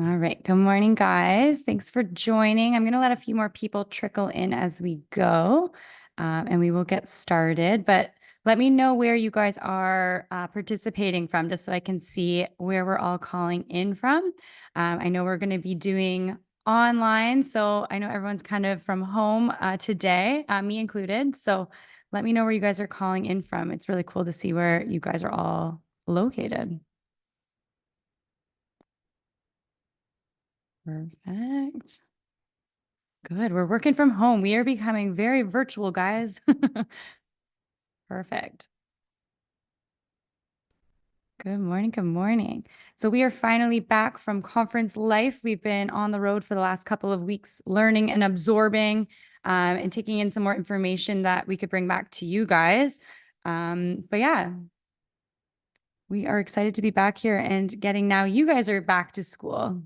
All right. Good morning, guys. Thanks for joining. I'm going to let a few more people trickle in as we go, and we will get started. But let me know where you guys are participating from, just so I can see where we're all calling in from. I know we're going to be doing online, so I know everyone's kind of from home today, me included. So let me know where you guys are calling in from. It's really cool to see where you guys are all located. Perfect. Good. We're working from home. We are becoming very virtual, guys. Perfect. Good morning. Good morning. So we are finally back from conference life. We've been on the road for the last couple of weeks, learning and absorbing, and taking in some more information that we could bring back to you guys. But yeah, we are excited to be back here and getting now you guys are back to school.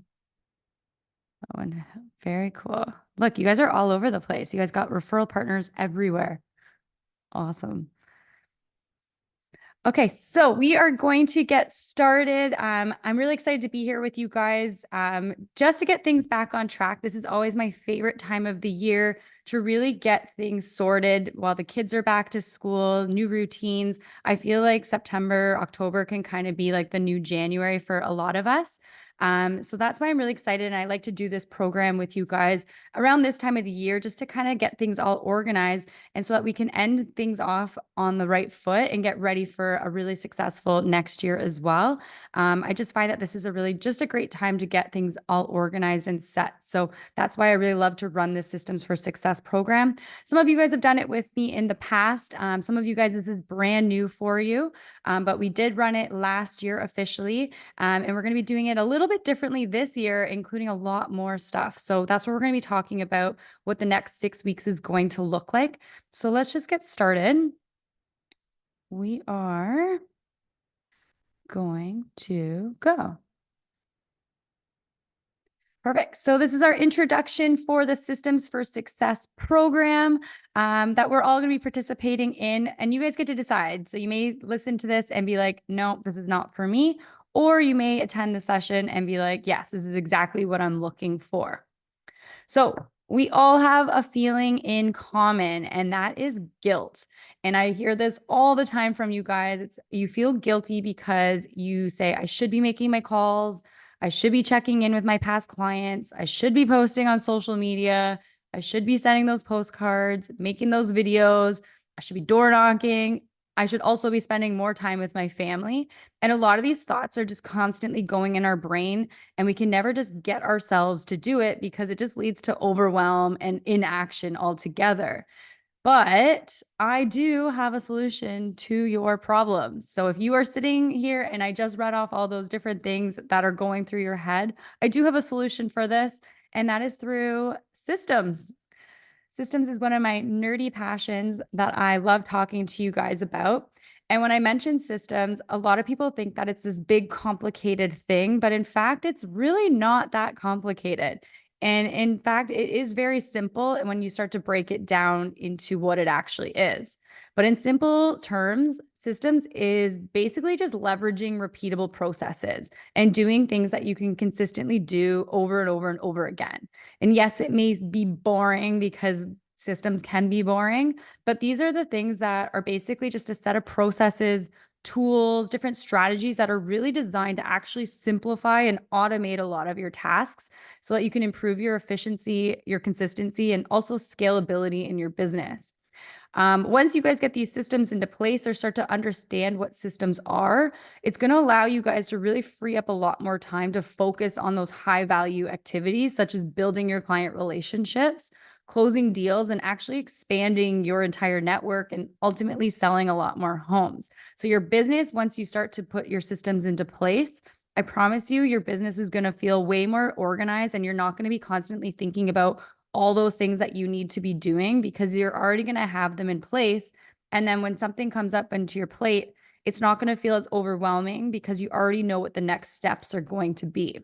Oh, and very cool. Look, you guys are all over the place. You guys got referral partners everywhere. Awesome. Okay, so we are going to get started. I'm really excited to be here with you guys just to get things back on track. This is always my favorite time of the year to really get things sorted while the kids are back to school, new routines. I feel like September, October can kind of be like the new January for a lot of us. So that's why I'm really excited. And I like to do this program with you guys around this time of the year just to kind of get things all organized and so that we can end things off on the right foot and get ready for a really successful next year as well. I just find that this is just a great time to get things all organized and set. So that's why I really love to run this Systems for Success program. Some of you guys have done it with me in the past. Some of you guys, this is brand new for you, but we did run it last year officially. And we're going to be doing it a little bit differently this year, including a lot more stuff. So that's what we're going to be talking about, what the next 6 weeks is going to look like. So let's just get started. We are going to go. Perfect. So this is our introduction for the Systems for Success program that we're all going to be participating in, and you guys get to decide. So you may listen to this and be like, no, this is not for me. Or you may attend the session and be like, yes, this is exactly what I'm looking for. So we all have a feeling in common, and that is guilt. And I hear this all the time from you guys. You feel guilty because you say, I should be making my calls. I should be checking in with my past clients. I should be posting on social media. I should be sending those postcards, making those videos. I should be door knocking. I should also be spending more time with my family. And a lot of these thoughts are just constantly going in our brain, and we can never just get ourselves to do it because it just leads to overwhelm and inaction altogether. But I do have a solution to your problems. So if you are sitting here and I just read off all those different things that are going through your head, I do have a solution for this, and that is through systems. Systems is one of my nerdy passions that I love talking to you guys about. And when I mention systems, a lot of people think that it's this big, complicated thing, but in fact, it's really not that complicated. And in fact, it is very simple when you start to break it down into what it actually is. But in simple terms, systems is basically just leveraging repeatable processes and doing things that you can consistently do over and over and over again. And yes, it may be boring because systems can be boring, but these are the things that are basically just a set of processes, tools, different strategies that are really designed to actually simplify and automate a lot of your tasks so that you can improve your efficiency, your consistency, and also scalability in your business. Once you guys get these systems into place or start to understand what systems are, it's going to allow you guys to really free up a lot more time to focus on those high value activities, such as building your client relationships, closing deals, and actually expanding your entire network and ultimately selling a lot more homes. So your business, once you start to put your systems into place, I promise you, your business is going to feel way more organized, and you're not going to be constantly thinking about all those things that you need to be doing because you're already going to have them in place. And then when something comes up into your plate, it's not going to feel as overwhelming because you already know what the next steps are going to be.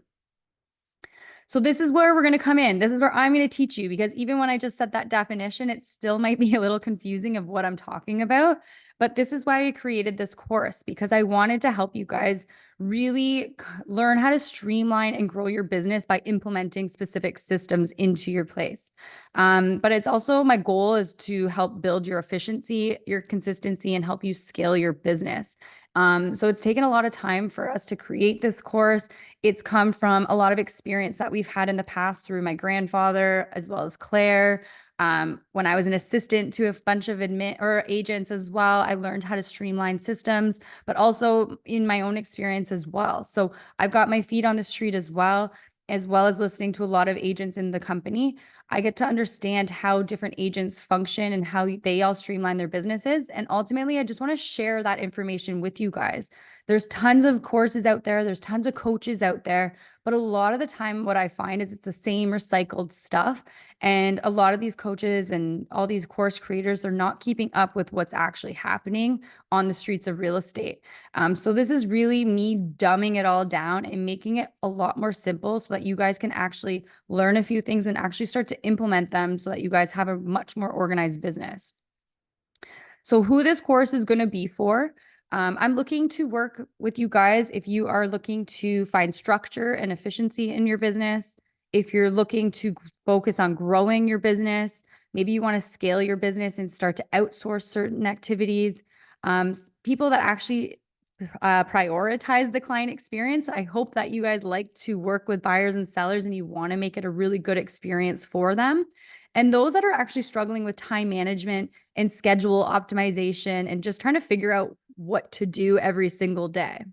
So this is where we're going to come in. This is where I'm going to teach you, because even when I just said that definition, it still might be a little confusing of what I'm talking about. But this is why I created this course, because I wanted to help you guys really learn how to streamline and grow your business by implementing specific systems into your place. But it's also my goal is to help build your efficiency, your consistency, and help you scale your business. So it's taken a lot of time for us to create this course. It's come from a lot of experience that we've had in the past through my grandfather, as well as Claire. When I was an assistant to a bunch of agents as well, I learned how to streamline systems, but also in my own experience as well. So I've got my feet on the street as well as listening to a lot of agents in the company. I get to understand how different agents function and how they all streamline their businesses. And ultimately, I just want to share that information with you guys. There's tons of courses out there. There's tons of coaches out there. But a lot of the time, what I find is it's the same recycled stuff. And a lot of these coaches and all these course creators, they're not keeping up with what's actually happening on the streets of real estate. So this is really me dumbing it all down and making it a lot more simple so that you guys can actually learn a few things and actually start to implement them so that you guys have a much more organized business. So who this course is going to be for, I'm looking to work with you guys if you are looking to find structure and efficiency in your business, if you're looking to focus on growing your business, maybe you want to scale your business and start to outsource certain activities, people that actually prioritize the client experience. I hope that you guys like to work with buyers and sellers and you want to make it a really good experience for them. And those that are actually struggling with time management and schedule optimization and just trying to figure out what to do every single day.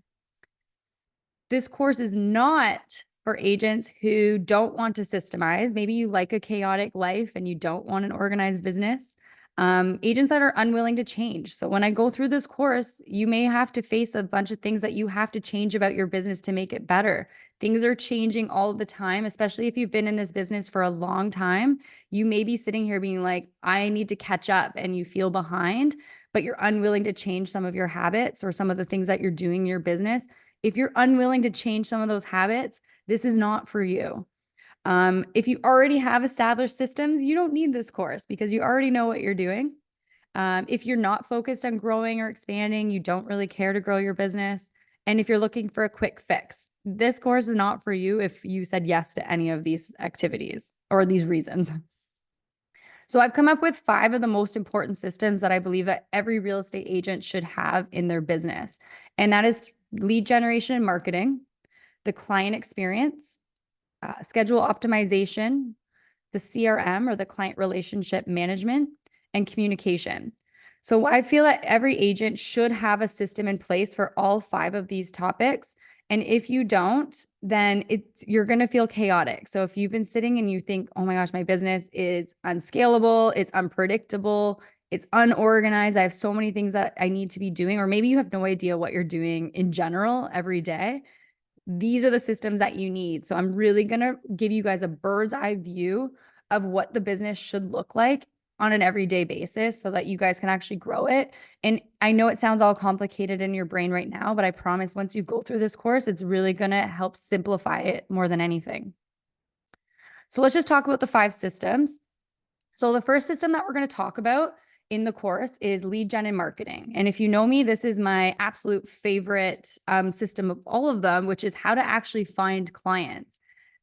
This course is not for agents who don't want to systemize. Maybe you like a chaotic life and you don't want an organized business. Agents that are unwilling to change. So when I go through this course, you may have to face a bunch of things that you have to change about your business to make it better. Things are changing all the time, especially if you've been in this business for a long time. You may be sitting here being like, I need to catch up, and you feel behind, but you're unwilling to change some of your habits or some of the things that you're doing in your business. If you're unwilling to change some of those habits, this is not for you. If you already have established systems, you don't need this course because you already know what you're doing. If you're not focused on growing or expanding, you don't really care to grow your business. And if you're looking for a quick fix, this course is not for you if you said yes to any of these activities or these reasons. So I've come up with 5 of the most important systems that I believe that every real estate agent should have in their business. And that is lead generation and marketing, the client experience, schedule optimization, the CRM or the client relationship management, and communication. So I feel that every agent should have a system in place for all 5 of these topics. And if you don't, then you're going to feel chaotic. So if you've been sitting and you think, oh my gosh, my business is unscalable, it's unpredictable, it's unorganized, I have so many things that I need to be doing, or maybe you have no idea what you're doing in general every day, these are the systems that you need. So I'm really going to give you guys a bird's eye view of what the business should look like on an everyday basis so that you guys can actually grow it. And I know it sounds all complicated in your brain right now, but I promise once you go through this course, it's really going to help simplify it more than anything. So let's just talk about the 5 systems. So the first system that we're going to talk about in the course is lead gen and marketing. And if you know me, this is my absolute favorite system of all of them, which is how to actually find clients.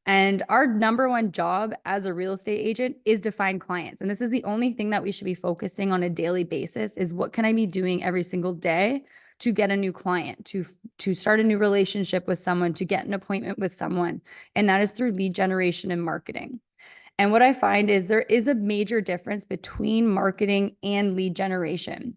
And our number one job as a real estate agent is to find clients. And this is the only thing that we should be focusing on a daily basis is what can I be doing every single day to get a new client, to start a new relationship with someone, to get an appointment with someone. And that is through lead generation and marketing. And what I find is there is a major difference between marketing and lead generation.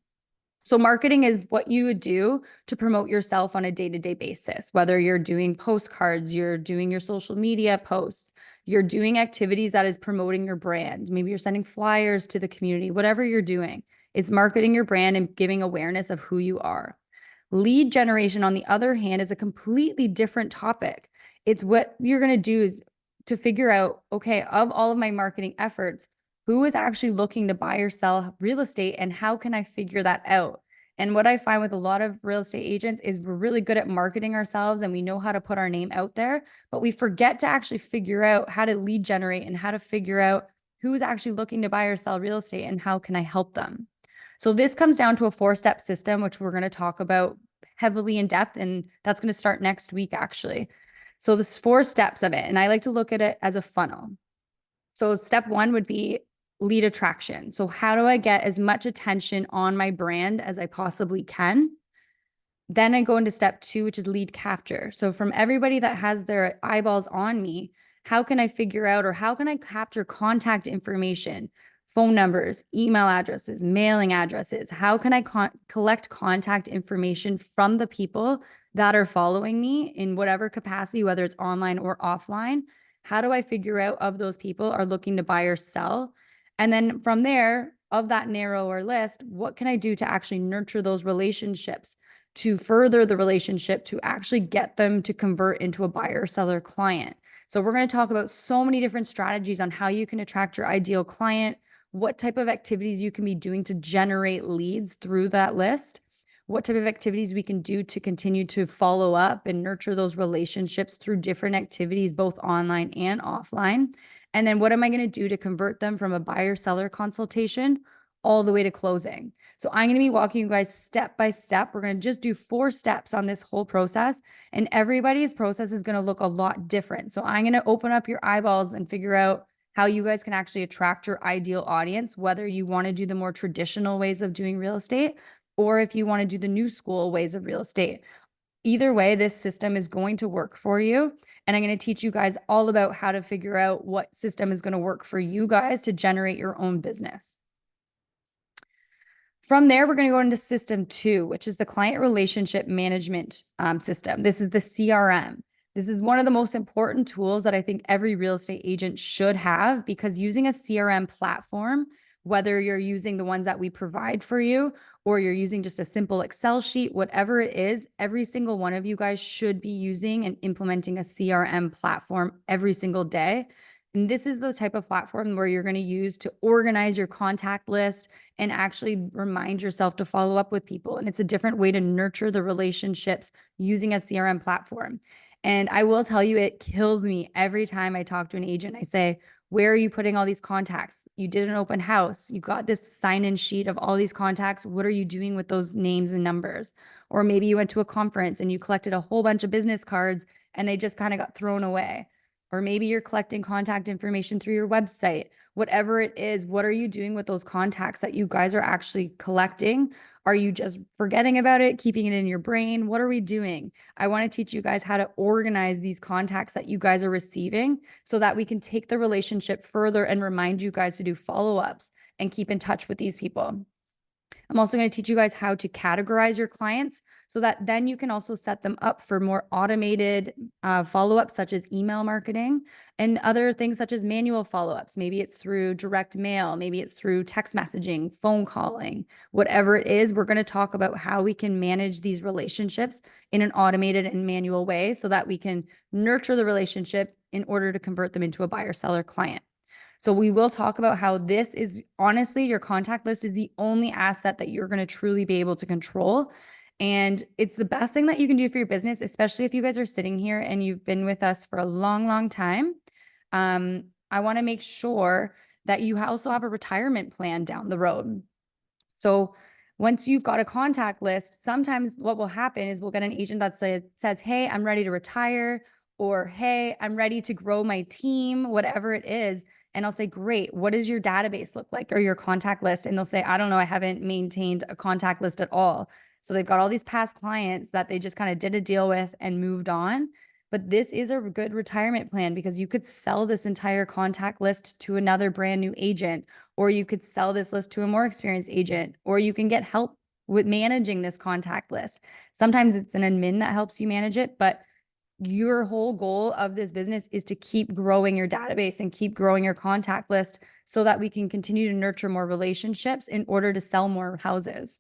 So marketing is what you would do to promote yourself on a day-to-day basis, whether you're doing postcards, you're doing your social media posts, you're doing activities that is promoting your brand. Maybe you're sending flyers to the community, whatever you're doing. It's marketing your brand and giving awareness of who you are. Lead generation, on the other hand, is a completely different topic. It's what you're going to do is to figure out, okay, of all of my marketing efforts, who is actually looking to buy or sell real estate and how can I figure that out? And what I find with a lot of real estate agents is we're really good at marketing ourselves and we know how to put our name out there, but we forget to actually figure out how to lead generate and how to figure out who's actually looking to buy or sell real estate and how can I help them. So this comes down to a 4-step system, which we're going to talk about heavily in depth, and that's going to start next week, actually. So there's 4 steps of it, and I like to look at it as a funnel. So step 1 would be lead attraction. So how do I get as much attention on my brand as I possibly can? Then I go into step 2, which is lead capture. So from everybody that has their eyeballs on me, how can I figure out, or how can I capture contact information, phone numbers, email addresses, mailing addresses? How can I collect contact information from the people that are following me in whatever capacity, whether it's online or offline? How do I figure out of those people are looking to buy or sell? And then from there, of that narrower list, what can I do to actually nurture those relationships, to further the relationship, to actually get them to convert into a buyer seller client? So we're going to talk about so many different strategies on how you can attract your ideal client, what type of activities you can be doing to generate leads through that list, what type of activities we can do to continue to follow up and nurture those relationships through different activities, both online and offline. And then what am I going to do to convert them from a buyer seller consultation all the way to closing? So I'm going to be walking you guys step by step. We're going to just do 4 steps on this whole process, and everybody's process is going to look a lot different. So I'm going to open up your eyeballs and figure out how you guys can actually attract your ideal audience, whether you want to do the more traditional ways of doing real estate, or if you want to do the new school ways of real estate. Either way, this system is going to work for you. And I'm going to teach you guys all about how to figure out what system is going to work for you guys to generate your own business. From there, we're going to go into system 2, which is the client relationship management system. This is the CRM. This is one of the most important tools that I think every real estate agent should have, because using a CRM platform, whether you're using the ones that we provide for you or you're using just a simple Excel sheet, whatever it is, every single one of you guys should be using and implementing a CRM platform every single day. And this is the type of platform where you're going to use to organize your contact list and actually remind yourself to follow up with people. And it's a different way to nurture the relationships using a CRM platform. And I will tell you, it kills me every time I talk to an agent. I say, where are you putting all these contacts? You did an open house. You got this sign-in sheet of all these contacts. What are you doing with those names and numbers? Or maybe you went to a conference and you collected a whole bunch of business cards and they just kind of got thrown away. Or maybe you're collecting contact information through your website. Whatever it is, what are you doing with those contacts that you guys are actually collecting? Are you just forgetting about it, keeping it in your brain? What are we doing? I want to teach you guys how to organize these contacts that you guys are receiving so that we can take the relationship further and remind you guys to do follow-ups and keep in touch with these people. I'm also going to teach you guys how to categorize your clients so that then you can also set them up for more automated follow-ups, such as email marketing and other things such as manual follow-ups. Maybe it's through direct mail, maybe it's through text messaging, phone calling, whatever it is. We're going to talk about how we can manage these relationships in an automated and manual way so that we can nurture the relationship in order to convert them into a buyer-seller client. So we will talk about how this is, honestly, your contact list is the only asset that you're going to truly be able to control. And it's the best thing that you can do for your business, especially if you guys are sitting here and you've been with us for a long, long time. I want to make sure that you also have a retirement plan down the road. So once you've got a contact list, sometimes what will happen is we'll get an agent that says, hey, I'm ready to retire, or hey, I'm ready to grow my team, whatever it is. And I'll say, great, what does your database look like, or your contact list? And they'll say, I don't know, I haven't maintained a contact list at all. So they've got all these past clients that they just kind of did a deal with and moved on. But this is a good retirement plan, because you could sell this entire contact list to another brand new agent, or you could sell this list to a more experienced agent, or you can get help with managing this contact list. Sometimes it's an admin that helps you manage it, but your whole goal of this business is to keep growing your database and keep growing your contact list so that we can continue to nurture more relationships in order to sell more houses.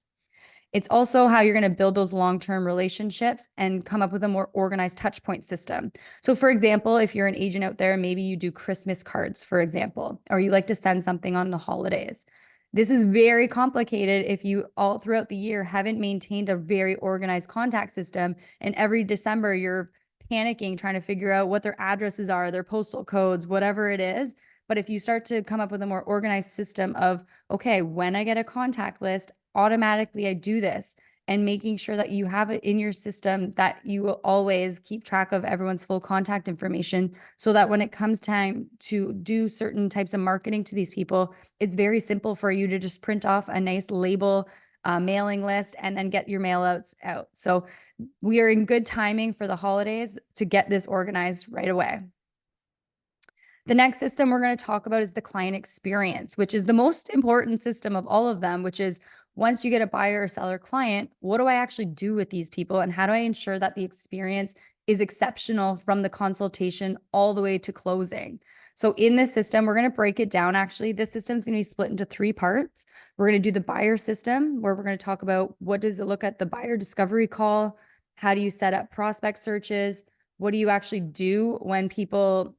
It's also how you're going to build those long-term relationships and come up with a more organized touch point system. So for example, if you're an agent out there, maybe you do Christmas cards, for example, or you like to send something on the holidays. This is very complicated if you all throughout the year haven't maintained a very organized contact system, and every December you're panicking, trying to figure out what their addresses are, their postal codes, whatever it is. But if you start to come up with a more organized system of, okay, when I get a contact list, automatically I do this, and making sure that you have it in your system that you will always keep track of everyone's full contact information, so that when it comes time to do certain types of marketing to these people, it's very simple for you to just print off a nice label, mailing list, and then get your mail outs out. So we are in good timing for the holidays to get this organized right away. The next system we're going to talk about is the client experience, which is the most important system of all of them, which is once you get a buyer or seller client, what do I actually do with these people? And how do I ensure that the experience is exceptional from the consultation all the way to closing? So in this system, we're going to break it down. Actually, this system is going to be split into 3 parts. We're going to do the buyer system, where we're going to talk about what does it look at the buyer discovery call? How do you set up prospect searches? What do you actually do when people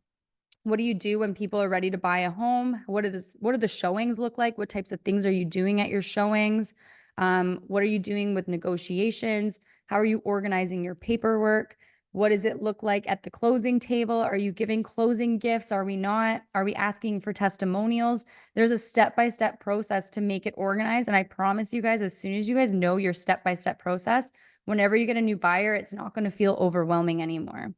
are ready to buy a home? What do the showings look like? What types of things are you doing at your showings? What are you doing with negotiations? How are you organizing your paperwork? What does it look like at the closing table? Are you giving closing gifts? Are we not? Are we asking for testimonials? There's a step-by-step process to make it organized. And I promise you guys, as soon as you guys know your step-by-step process, whenever you get a new buyer, it's not going to feel overwhelming anymore.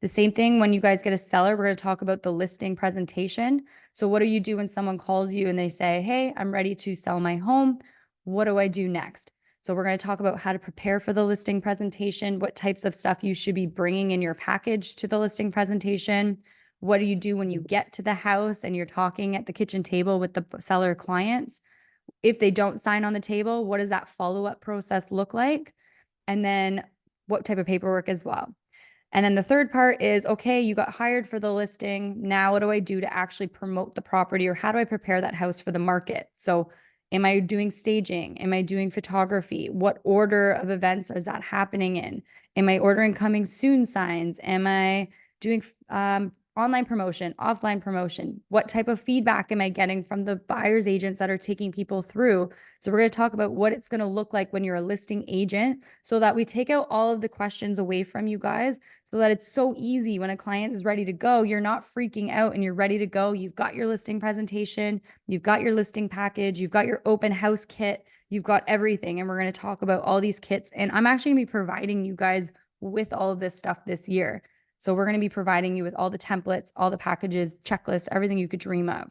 The same thing when you guys get a seller, we're going to talk about the listing presentation. So what do you do when someone calls you and they say, hey, I'm ready to sell my home? What do I do next? So we're going to talk about how to prepare for the listing presentation, what types of stuff you should be bringing in your package to the listing presentation. What do you do when you get to the house and you're talking at the kitchen table with the seller clients? If they don't sign on the table, what does that follow-up process look like? And then what type of paperwork as well. And then the third part is, okay, you got hired for the listing. Now, what do I do to actually promote the property, or how do I prepare that house for the market? So am I doing staging? Am I doing photography? What order of events is that happening in? Am I ordering coming soon signs? Am I doing online promotion, offline promotion? What type of feedback am I getting from the buyer's agents that are taking people through? So we're going to talk about what it's going to look like when you're a listing agent, so that we take out all of the questions away from you guys, so that it's so easy when a client is ready to go. You're not freaking out and you're ready to go. You've got your listing presentation, you've got your listing package, you've got your open house kit, you've got everything. And we're going to talk about all these kits. And I'm actually going to be providing you guys with all of this stuff this year. So we're going to be providing you with all the templates, all the packages, checklists, everything you could dream of.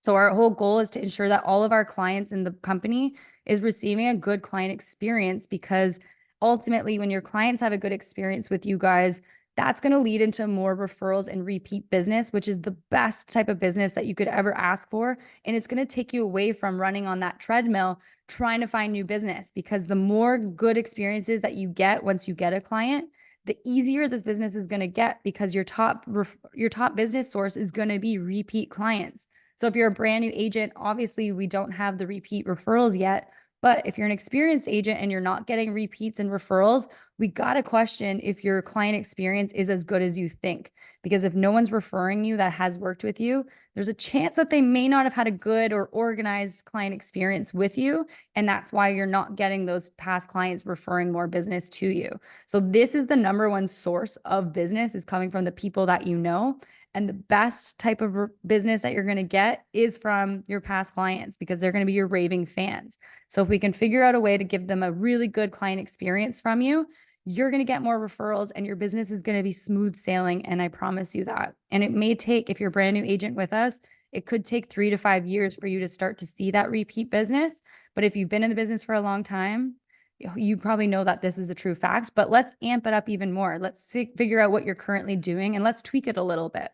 So our whole goal is to ensure that all of our clients in the company is receiving a good client experience, because ultimately when your clients have a good experience with you guys, that's going to lead into more referrals and repeat business, which is the best type of business that you could ever ask for. And it's going to take you away from running on that treadmill trying to find new business, because the more good experiences that you get once you get a client, the easier this business is going to get, because your top business source is going to be repeat clients. So if you're a brand new agent, obviously we don't have the repeat referrals yet. But if you're an experienced agent and you're not getting repeats and referrals, we got to question if your client experience is as good as you think. Because if no one's referring you that has worked with you, there's a chance that they may not have had a good or organized client experience with you. And that's why you're not getting those past clients referring more business to you. So this is the number one source of business, is coming from the people that you know. And the best type of business that you're going to get is from your past clients, because they're going to be your raving fans. So if we can figure out a way to give them a really good client experience from you, you're going to get more referrals and your business is going to be smooth sailing. And I promise you that. And it may take, if you're a brand new agent with us, it could take 3 to 5 years for you to start to see that repeat business. But if you've been in the business for a long time, you probably know that this is a true fact. But let's amp it up even more. Let's figure out what you're currently doing and let's tweak it a little bit.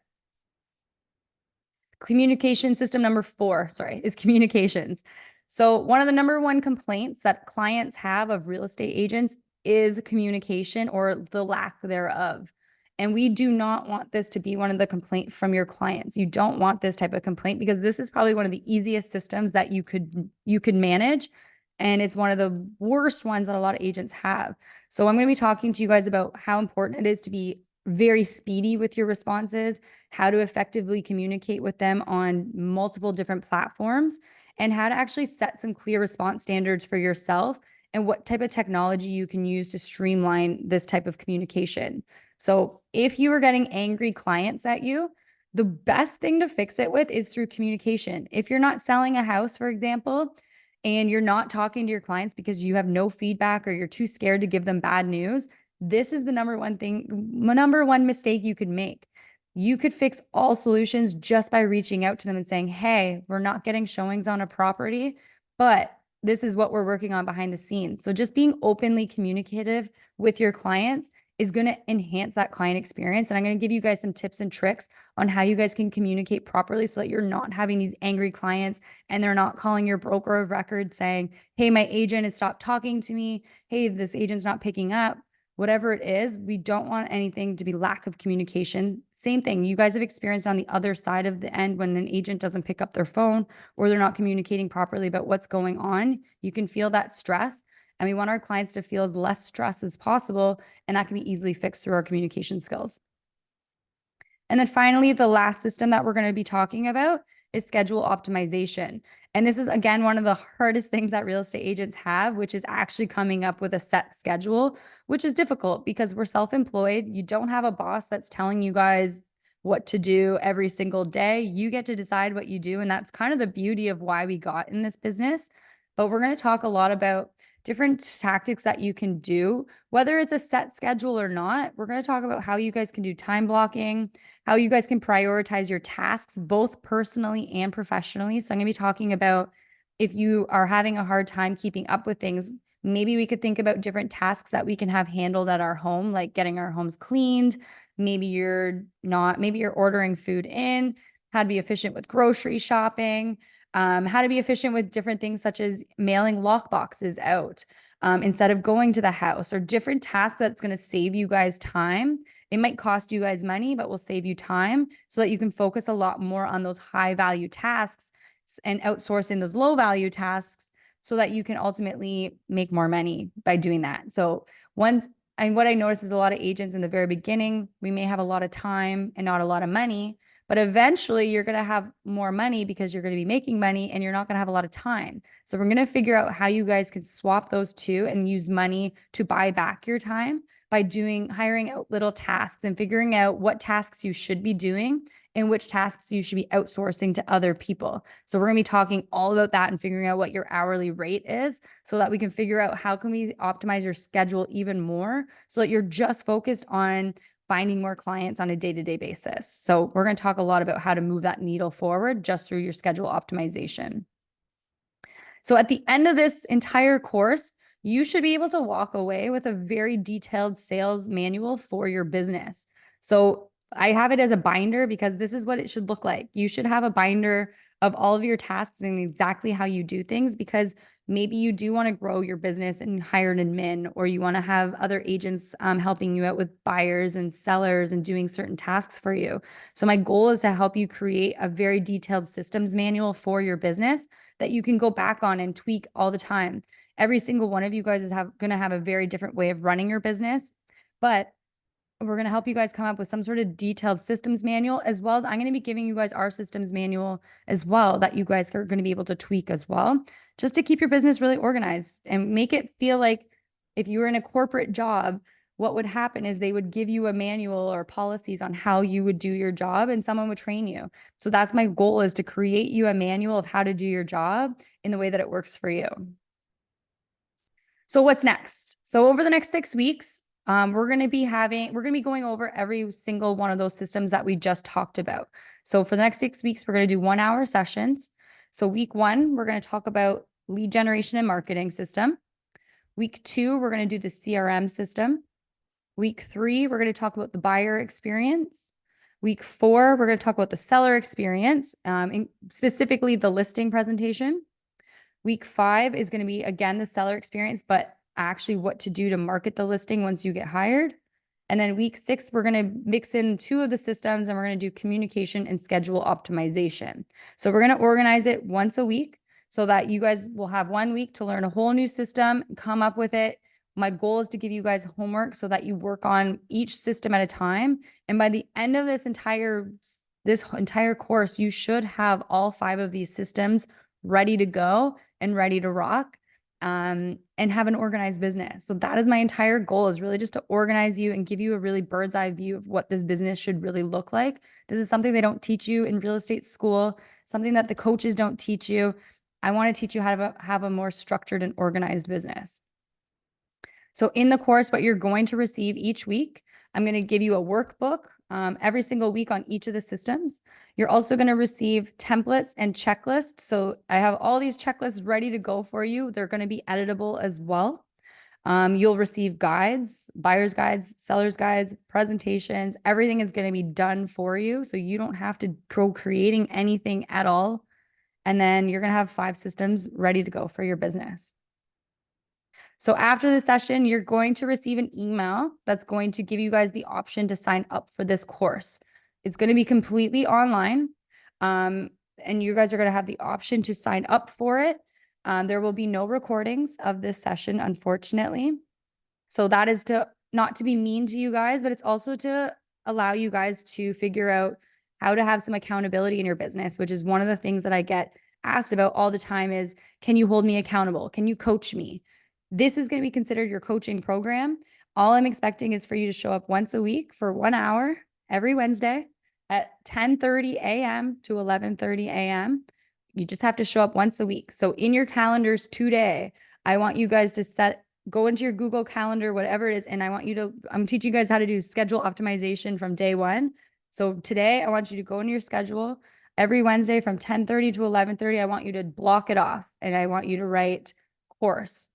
Communication system number 4, is communications. So one of the number one complaints that clients have of real estate agents is communication, or the lack thereof. And we do not want this to be one of the complaints from your clients. You don't want this type of complaint, because this is probably one of the easiest systems that you could manage. And it's one of the worst ones that a lot of agents have. So I'm going to be talking to you guys about how important it is to be very speedy with your responses, how to effectively communicate with them on multiple different platforms, and how to actually set some clear response standards for yourself, and what type of technology you can use to streamline this type of communication. So if you are getting angry clients at you, the best thing to fix it with is through communication. If you're not selling a house, for example, and you're not talking to your clients because you have no feedback or you're too scared to give them bad news, this is the number one mistake you could make. You could fix all solutions just by reaching out to them and saying, hey, we're not getting showings on a property, but this is what we're working on behind the scenes. So just being openly communicative with your clients is going to enhance that client experience. And I'm going to give you guys some tips and tricks on how you guys can communicate properly so that you're not having these angry clients and they're not calling your broker of record saying, hey, my agent has stopped talking to me. Hey, this agent's not picking up. Whatever it is, we don't want anything to be lack of communication. Same thing you guys have experienced on the other side of the end when an agent doesn't pick up their phone or they're not communicating properly about what's going on. You can feel that stress. And we want our clients to feel as less stress as possible. And that can be easily fixed through our communication skills. And then finally, the last system that we're going to be talking about is schedule optimization. And this is, again, one of the hardest things that real estate agents have, which is actually coming up with a set schedule, which is difficult because we're self-employed. You don't have a boss that's telling you guys what to do every single day. You get to decide what you do. And that's kind of the beauty of why we got in this business. But we're going to talk a lot about different tactics that you can do, whether it's a set schedule or not. We're going to talk about how you guys can do time blocking, how you guys can prioritize your tasks, both personally and professionally. So I'm going to be talking about if you are having a hard time keeping up with things, maybe we could think about different tasks that we can have handled at our home, like getting our homes cleaned. Maybe you're ordering food in, how to be efficient with grocery shopping, how to be efficient with different things such as mailing lock boxes out instead of going to the house, or different tasks that's going to save you guys time. It might cost you guys money, but will save you time so that you can focus a lot more on those high value tasks and outsourcing those low value tasks so that you can ultimately make more money by doing that. So what I notice is a lot of agents in the very beginning, we may have a lot of time and not a lot of money, but eventually you're going to have more money because you're going to be making money and you're not going to have a lot of time. So we're going to figure out how you guys can swap those two and use money to buy back your time by hiring out little tasks and figuring out what tasks you should be doing and which tasks you should be outsourcing to other people. So we're going to be talking all about that and figuring out what your hourly rate is so that we can figure out how can we optimize your schedule even more so that you're just focused on finding more clients on a day-to-day basis. So we're going to talk a lot about how to move that needle forward just through your schedule optimization. So at the end of this entire course, you should be able to walk away with a very detailed sales manual for your business. So I have it as a binder because this is what it should look like. You should have a binder of all of your tasks and exactly how you do things, because maybe you do want to grow your business and hire an admin, or you want to have other agents helping you out with buyers and sellers and doing certain tasks for you. So my goal is to help you create a very detailed systems manual for your business that you can go back on and tweak all the time. Every single one of you guys is going to have a very different way of running your business, but we're going to help you guys come up with some sort of detailed systems manual, as well as I'm going to be giving you guys our systems manual as well that you guys are going to be able to tweak as well, just to keep your business really organized and make it feel like if you were in a corporate job, what would happen is they would give you a manual or policies on how you would do your job and someone would train you. So that's my goal, is to create you a manual of how to do your job in the way that it works for you. So what's next? So over the next 6 weeks, we're going to be going over every single one of those systems that we just talked about. So for the next 6 weeks, we're going to do 1-hour sessions. So week 1, we're going to talk about lead generation and marketing system. Week 2, we're going to do the CRM system. Week 3, we're going to talk about the buyer experience. Week 4, we're going to talk about the seller experience, specifically the listing presentation. Week 5 is going to be, again, the seller experience, but actually what to do to market the listing once you get hired. And then week 6, we're going to mix in 2 of the systems and we're going to do communication and schedule optimization. So we're going to organize it once a week so that you guys will have 1 week to learn a whole new system, come up with it. My goal is to give you guys homework so that you work on each system at a time. And by the end of this entire course, you should have all 5 of these systems ready to go and ready to rock, and have an organized business. So that is my entire goal, is really just to organize you and give you a really bird's eye view of what this business should really look like. This is something they don't teach you in real estate school, something that the coaches don't teach you. I want to teach you how to have a more structured and organized business. So in the course, what you're going to receive each week, I'm going to give you a workbook every single week on each of the systems. You're also going to receive templates and checklists. So I have all these checklists ready to go for you. They're going to be editable as well. You'll receive guides, buyer's guides, seller's guides, presentations. Everything is going to be done for you. So you don't have to go creating anything at all. And then you're going to have 5 systems ready to go for your business. So after the session, you're going to receive an email that's going to give you guys the option to sign up for this course. It's going to be completely online. And you guys are going to have the option to sign up for it. There will be no recordings of this session, unfortunately. So that is to not to be mean to you guys, but it's also to allow you guys to figure out how to have some accountability in your business, which is one of the things that I get asked about all the time is, can you hold me accountable? Can you coach me? This is going to be considered your coaching program. All I'm expecting is for you to show up once a week for 1 hour every Wednesday at 10:30 a.m. to 11:30 a.m. You just have to show up once a week. So in your calendars today, I want you guys to go into your Google Calendar, whatever it is, and I'm teaching you guys how to do schedule optimization from day 1. So today, I want you to go into your schedule every Wednesday from 10:30 to 11:30. I want you to block it off, and I want you to write course.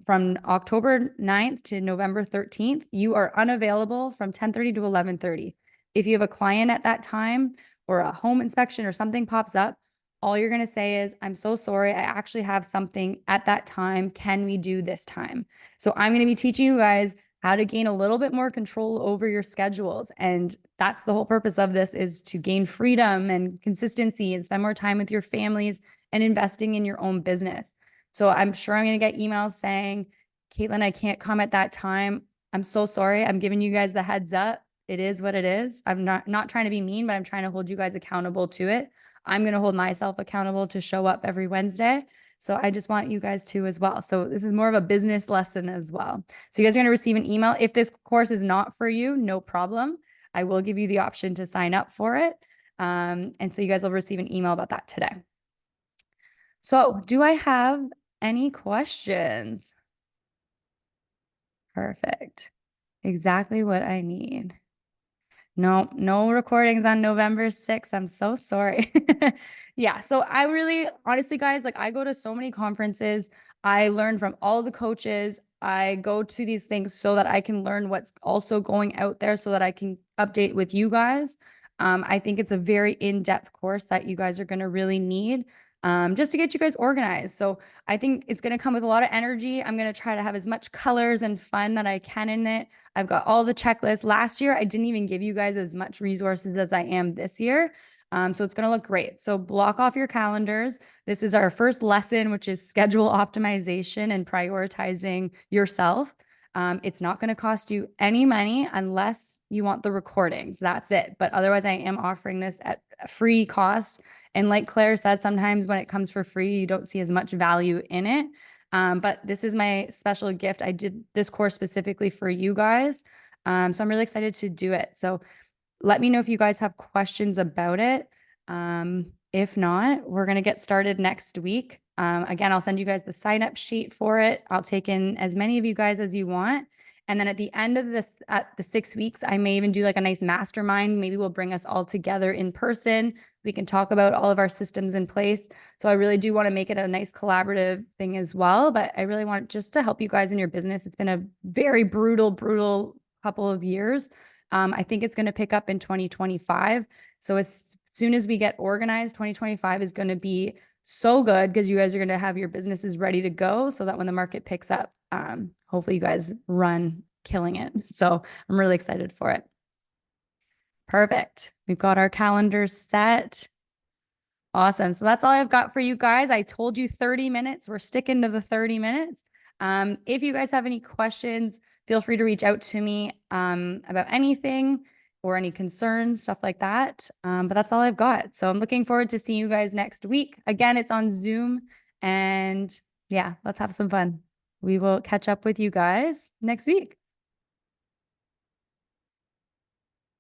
From October 9th to November 13th, you are unavailable from 10:30 to 11:30. If you have a client at that time or a home inspection or something pops up, all you're going to say is, I'm so sorry, I actually have something at that time. Can we do this time? So I'm going to be teaching you guys how to gain a little bit more control over your schedules. And that's the whole purpose of this, is to gain freedom and consistency and spend more time with your families and investing in your own business. So I'm sure I'm going to get emails saying, Katelyn, I can't come at that time. I'm so sorry. I'm giving you guys the heads up. It is what it is. I'm not trying to be mean, but I'm trying to hold you guys accountable to it. I'm going to hold myself accountable to show up every Wednesday. So I just want you guys to as well. So this is more of a business lesson as well. So you guys are going to receive an email. If this course is not for you, no problem. I will give you the option to sign up for it. And so you guys will receive an email about that today. So do I have any questions? Perfect. Exactly what I need. No recordings on November 6th. I'm so sorry. Yeah. So I really, honestly, guys, like I go to so many conferences. I learn from all the coaches. I go to these things so that I can learn what's also going out there so that I can update with you guys. I think it's a very in-depth course that you guys are going to really need. Just to get you guys organized. So I think it's going to come with a lot of energy. I'm going to try to have as much colors and fun that I can in it. I've got all the checklists. Last year, I didn't even give you guys as much resources as I am this year. So it's going to look great. So block off your calendars. This is our first lesson, which is schedule optimization and prioritizing yourself. It's not going to cost you any money unless you want the recordings. That's it. But otherwise, I am offering this at a free cost. And like Claire said, sometimes when it comes for free, you don't see as much value in it. But this is my special gift. I did this course specifically for you guys. So I'm really excited to do it. So let me know if you guys have questions about it. If not, we're going to get started next week. Again, I'll send you guys the sign-up sheet for it. I'll take in as many of you guys as you want. And then at the end of this, at the 6 weeks, I may even do like a nice mastermind. Maybe we'll bring us all together in person. We can talk about all of our systems in place. So I really do want to make it a nice collaborative thing as well. But I really want just to help you guys in your business. It's been a very brutal couple of years. I think it's going to pick up in 2025. So as soon as we get organized, 2025 is going to be so good because you guys are going to have your businesses ready to go so that when the market picks up, hopefully you guys run killing it. So I'm really excited for it. Perfect. We've got our calendars set. Awesome. So that's all I've got for you guys. I told you 30 minutes. We're sticking to the 30 minutes. If you guys have any questions, feel free to reach out to me about anything or any concerns, stuff like that. But that's all I've got. So I'm looking forward to seeing you guys next week. Again, it's on Zoom. And yeah, let's have some fun. We will catch up with you guys next week.